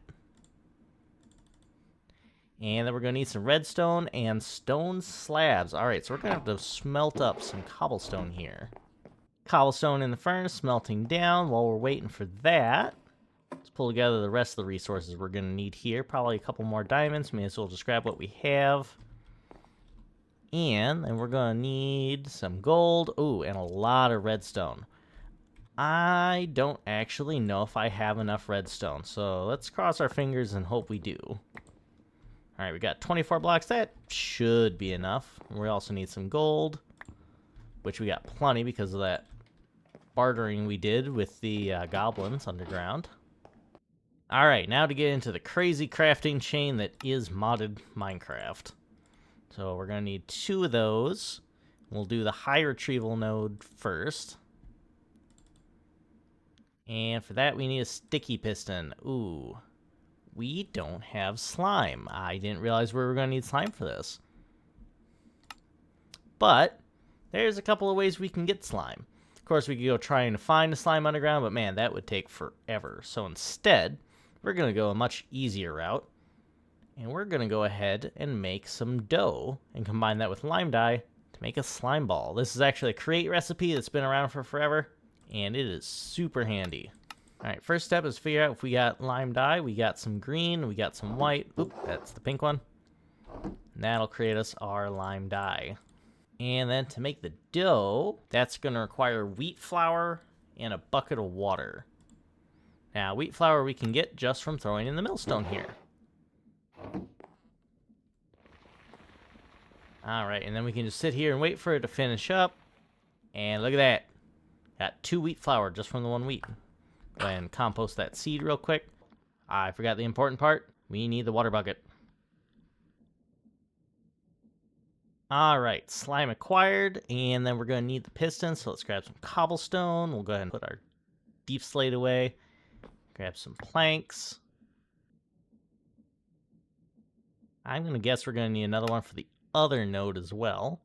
And then we're going to need some redstone and stone slabs. Alright, so we're going to have to smelt up some cobblestone here. Cobblestone in the furnace, smelting down. While we're waiting for that, let's pull together the rest of the resources we're going to need here. Probably a couple more diamonds. May as well just grab what we have. And then we're going to need some gold. Ooh, and a lot of redstone. I don't actually know if I have enough redstone. So let's cross our fingers and hope we do. Alright, we got 24 blocks. That should be enough. We also need some gold, which we got plenty because of that bartering we did with the goblins underground. Alright, now to get into the crazy crafting chain that is modded Minecraft. So we're going to need 2 of those. We'll do the high retrieval node first. And for that, we need a sticky piston. Ooh. We don't have slime. I didn't realize we were going to need slime for this. But there's a couple of ways we can get slime. Of course, we could go trying to find the slime underground, but man, that would take forever. So instead, we're going to go a much easier route. And we're going to go ahead and make some dough and combine that with lime dye to make a slime ball. This is actually a create recipe that's been around for forever, and it is super handy. Alright, first step is figure out if we got lime dye. We got some green, we got some white. Oop, that's the pink one. And that'll create us our lime dye. And then to make the dough, that's going to require wheat flour and a bucket of water. Now, wheat flour we can get just from throwing in the millstone here. Alright, and then we can just sit here and wait for it to finish up. And look at that. Got 2 wheat flour just from the 1 wheat. Go ahead and compost that seed real quick. I forgot the important part. We need the water bucket. Alright, slime acquired. And then we're going to need the piston. So let's grab some cobblestone. We'll go ahead and put our deep slate away. Grab some planks. I'm going to guess we're going to need another one for the other node as well.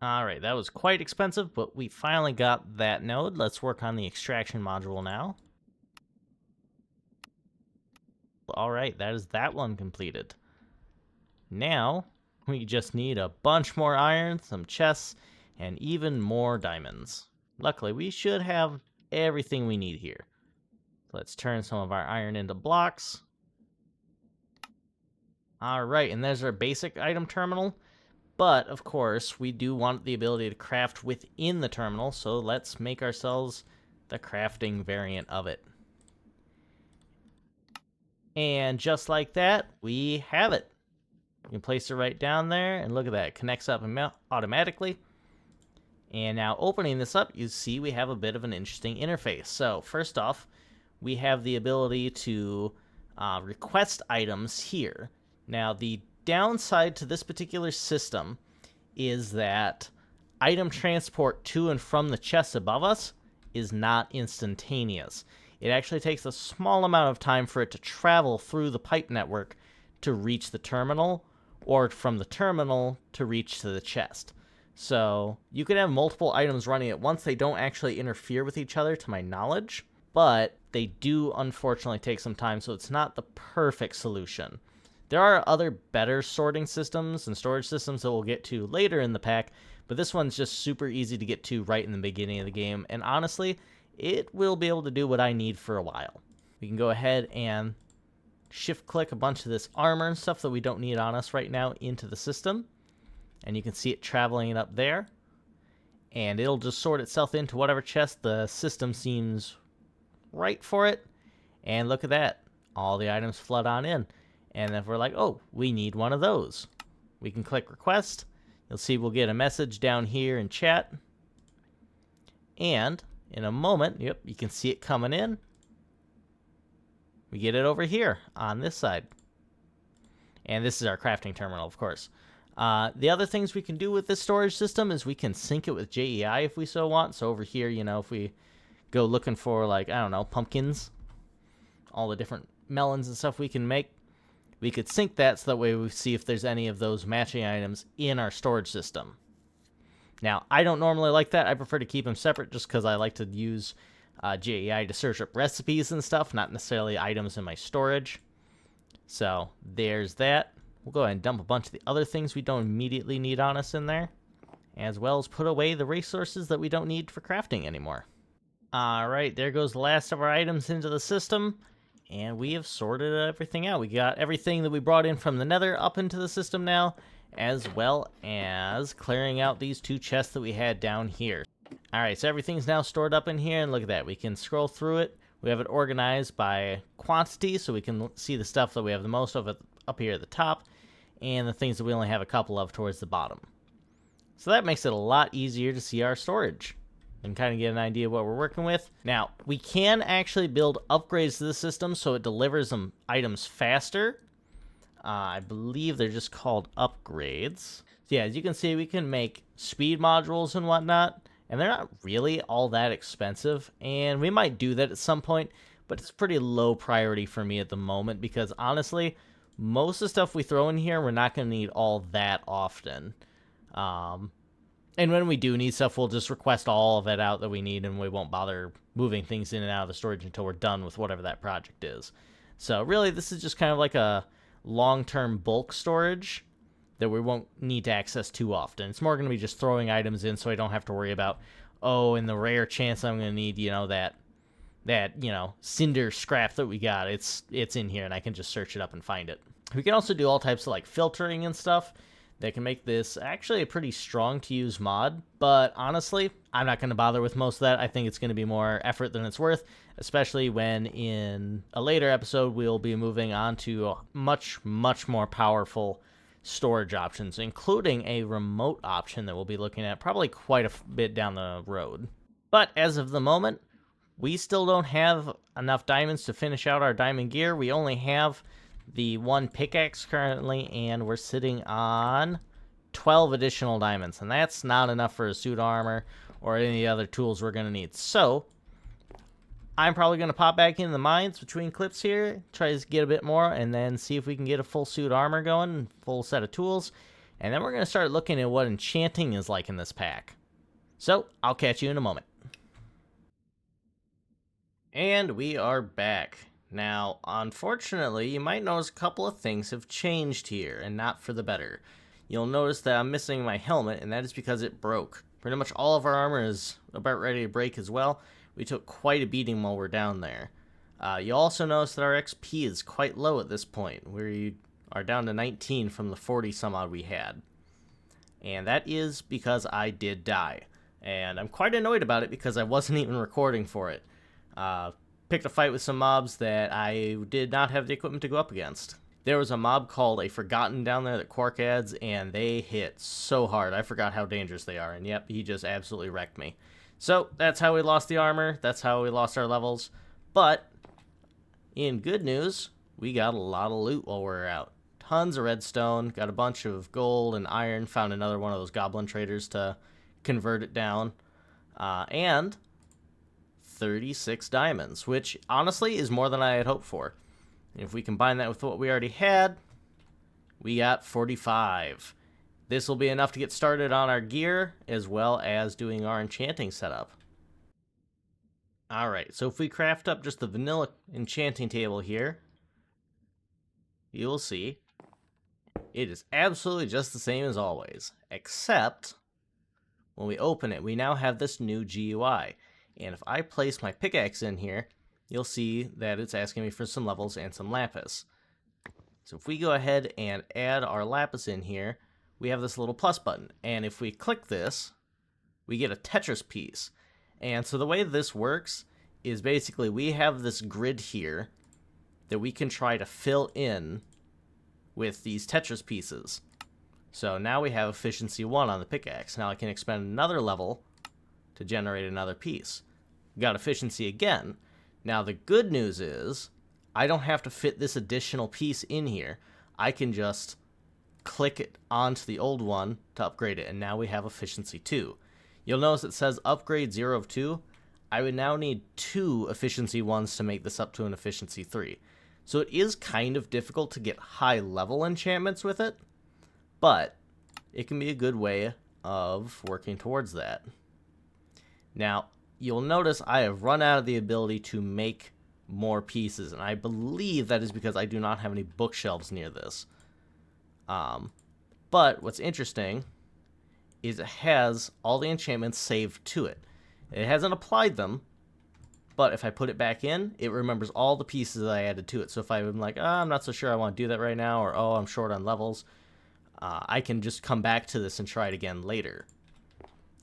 Alright, that was quite expensive, but we finally got that node. Let's work on the extraction module now. Alright, that is that one completed. Now, we just need a bunch more iron, some chests, and even more diamonds. Luckily, we should have everything we need here. Let's turn some of our iron into blocks. Alright, and there's our basic item terminal. But, of course, we do want the ability to craft within the terminal, so let's make ourselves the crafting variant of it. And just like that, we have it. You can place it right down there, and look at that. It connects up automatically. And now opening this up, you see we have a bit of an interesting interface. So, first off, we have the ability to request items here. Now, the downside to this particular system is that item transport to and from the chests above us is not instantaneous. It actually takes a small amount of time for it to travel through the pipe network to reach the terminal, or from the terminal to reach to the chest. So you can have multiple items running at once. They don't actually interfere with each other, to my knowledge, but they do unfortunately take some time, so it's not the perfect solution. There are other better sorting systems and storage systems that we'll get to later in the pack, but this one's just super easy to get to right in the beginning of the game, and honestly, it will be able to do what I need for a while. We can go ahead and shift-click a bunch of this armor and stuff that we don't need on us right now into the system, and you can see it traveling up there, and it'll just sort itself into whatever chest the system seems right for it, and look at that. All the items flood on in. And if we're like, oh, we need one of those, we can click request. You'll see we'll get a message down here in chat. And in a moment, yep, you can see it coming in. We get it over here on this side. And this is our crafting terminal, of course. The other things we can do with this storage system is we can sync it with JEI if we so want. So over here, you know, if we go looking for, like, I don't know, pumpkins, all the different melons and stuff we can make, we could sync that so that way we see if there's any of those matching items in our storage system. Now, I don't normally like that. I prefer to keep them separate just because I like to use JEI to search up recipes and stuff, not necessarily items in my storage. So there's that. We'll go ahead and dump a bunch of the other things we don't immediately need on us in there, as well as put away the resources that we don't need for crafting anymore. Alright, there goes the last of our items into the system. And we have sorted everything out. We got everything that we brought in from the Nether up into the system now, as well as clearing out these 2 chests that we had down here. Alright, so everything's now stored up in here, and look at that. We can scroll through it. We have it organized by quantity, so we can see the stuff that we have the most of up here at the top, and the things that we only have a couple of towards the bottom. So that makes it a lot easier to see our storage and kind of get an idea of what we're working with. Now, we can actually build upgrades to the system so it delivers them items faster. I believe they're just called upgrades. So yeah, as you can see, we can make speed modules and whatnot, and they're not really all that expensive, and we might do that at some point, but it's pretty low priority for me at the moment because honestly, most of the stuff we throw in here, we're not going to need all that often. And when we do need stuff, we'll just request all of it out that we need, and we won't bother moving things in and out of the storage until we're done with whatever that project is. So really, this is just kind of like a long-term bulk storage that we won't need to access too often. It's more going to be just throwing items in so I don't have to worry about, oh, in the rare chance I'm going to need, you know, that you know, cinder scrap that we got. It's in here, and I can just search it up and find it. We can also do all types of, like, filtering and stuff that can make this actually a pretty strong to use mod, but honestly, I'm not going to bother with most of that. I think it's going to be more effort than it's worth, especially when in a later episode we'll be moving on to much more powerful storage options, including a remote option that we'll be looking at probably quite a bit down the road. But as of the moment, we still don't have enough diamonds to finish out our diamond gear. We only have the 1 pickaxe currently, and we're sitting on 12 additional diamonds, and that's not enough for a suit armor or any other tools we're going to need. So I'm probably going to pop back into the mines between clips here, try to get a bit more, and then see if we can get a full suit armor going, full set of tools, and then we're going to start looking at what enchanting is like in this pack. So I'll catch you in a moment. And we are back. Now, unfortunately, you might notice a couple of things have changed here, and not for the better. You'll notice that I'm missing my helmet, and that is because it broke. Pretty much all of our armor is about ready to break as well. We took quite a beating while we're down there. You'll also notice that our XP is quite low at this point. We are down to 19 from the 40 some odd we had. And that is because I did die. And I'm quite annoyed about it because I wasn't even recording for it. Picked a fight with some mobs that I did not have the equipment to go up against. There was a mob called a Forgotten down there that Quark adds, and they hit so hard. I forgot how dangerous they are, and yep, he just absolutely wrecked me. So that's how we lost the armor. That's how we lost our levels. But in good news, we got a lot of loot while we were out. Tons of redstone, got a bunch of gold and iron, found another one of those goblin traders to convert it down, and 36 diamonds, which honestly is more than I had hoped for. If we combine that with what we already had, We got 45. This will be enough to get started on our gear, as well as doing our enchanting setup. Alright, so if we craft up just the vanilla enchanting table here, you will see it is absolutely just the same as always, except when we open it, we now have this new GUI. And if I place my pickaxe in here, you'll see that it's asking me for some levels and some lapis. So if we go ahead and add our lapis in here, we have this little plus button. And if we click this, we get a Tetris piece. And so the way this works is basically we have this grid here that we can try to fill in with these Tetris pieces. So now we have efficiency 1 on the pickaxe. Now I can expend another level to generate another piece. We got efficiency again. Now the good news is I don't have to fit this additional piece in here. I can just click it onto the old one to upgrade it, and now we have efficiency 2. You'll notice it says upgrade 0 of 2. I would now need 2 efficiency 1s to make this up to an efficiency 3. So it is kind of difficult to get high level enchantments with it, but it can be a good way of working towards that. Now, you'll notice I have run out of the ability to make more pieces, and I believe that is because I do not have any bookshelves near this. But what's interesting is it has all the enchantments saved to it. It hasn't applied them, but if I put it back in, it remembers all the pieces that I added to it. So if I'm like, I'm not so sure I want to do that right now, or I'm short on levels, I can just come back to this and try it again later.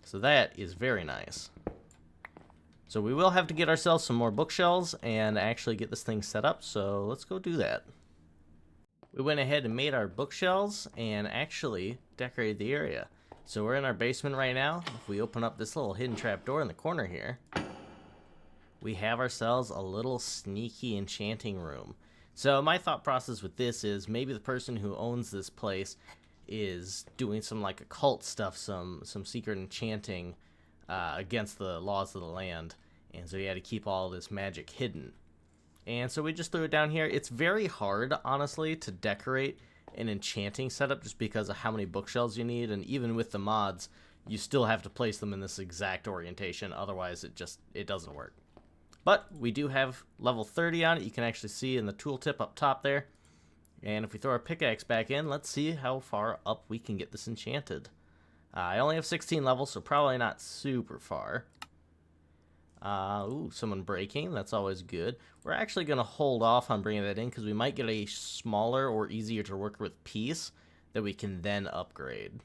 So that is very nice. So we will have to get ourselves some more bookshelves and actually get this thing set up, so let's go do that. We went ahead and made our bookshelves and actually decorated the area. So we're in our basement right now. If we open up this little hidden trap door in the corner here, we have ourselves a little sneaky enchanting room. So my thought process with this is maybe the person who owns this place is doing some like occult stuff, some secret enchanting against the laws of the land, and so you had to keep all this magic hidden. And so we just threw it down here. It's very hard, honestly, to decorate an enchanting setup just because of how many bookshelves you need, and even with the mods, you still have to place them in this exact orientation, otherwise it doesn't work. But we do have level 30 on it. You can actually see in the tooltip up top there. And if we throw our pickaxe back in, let's see how far up we can get this enchanted. I only have 16 levels, so probably not super far. Ooh, someone breaking. That's always good. We're actually going to hold off on bringing that in because we might get a smaller or easier to work with piece that we can then upgrade.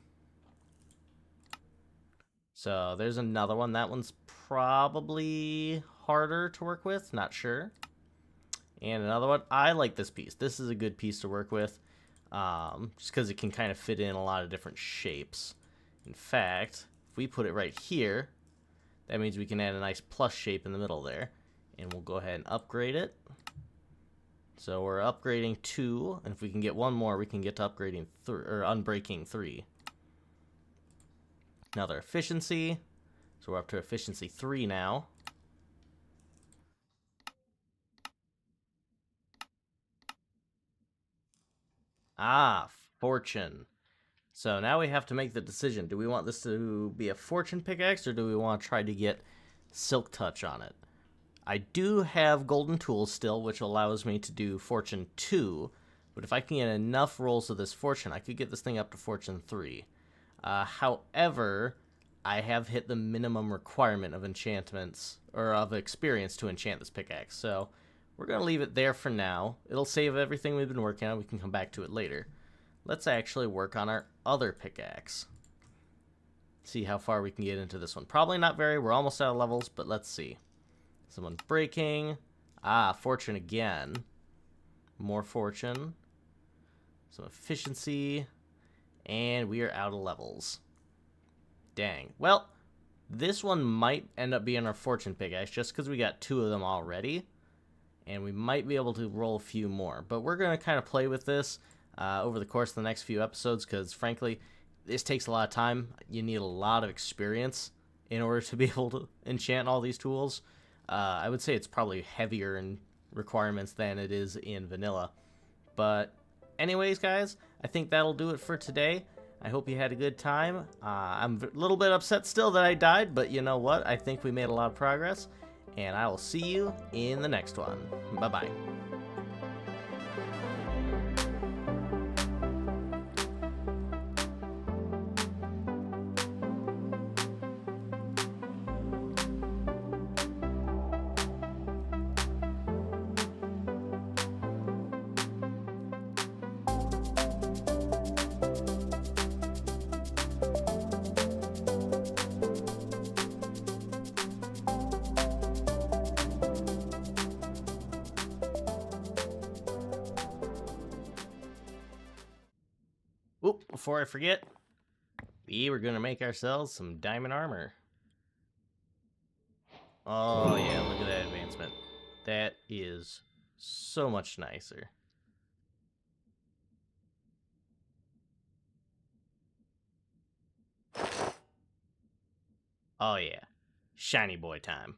So there's another one. That one's probably harder to work with. Not sure. And another one. I like this piece. This is a good piece to work with. Just because it can kind of fit in a lot of different shapes. In fact, if we put it right here, that means we can add a nice plus shape in the middle there. And we'll go ahead and upgrade it. So we're upgrading 2, and if we can get one more, we can get to upgrading or unbreaking 3. Another efficiency. So we're up to efficiency 3 now. Fortune. So now we have to make the decision. Do we want this to be a fortune pickaxe, or do we want to try to get silk touch on it? I do have golden tools still, which allows me to do fortune 2, but if I can get enough rolls of this fortune, I could get this thing up to fortune 3. However, I have hit the minimum requirement of enchantments, or of experience to enchant this pickaxe, so we're going to leave it there for now. It'll save everything we've been working on. We can come back to it later. Let's actually work on our other pickaxe. See how far we can get into this one. Probably not very. We're almost out of levels, but let's see. Someone's breaking. Fortune again. More fortune. Some efficiency. And we are out of levels. Dang. Well, this one might end up being our fortune pickaxe just because we got 2 of them already. And we might be able to roll a few more. But we're going to kind of play with this over the course of the next few episodes because, frankly, this takes a lot of time. You need a lot of experience in order to be able to enchant all these tools. I would say it's probably heavier in requirements than it is in vanilla. But anyways, guys, I think that'll do it for today. I hope you had a good time. I'm a little bit upset still that I died, but you know what? I think we made a lot of progress, and I will see you in the next one. Bye-bye. Oop, before I forget, we were going to make ourselves some diamond armor. Oh yeah, look at that advancement. That is so much nicer. Oh yeah, shiny boy time.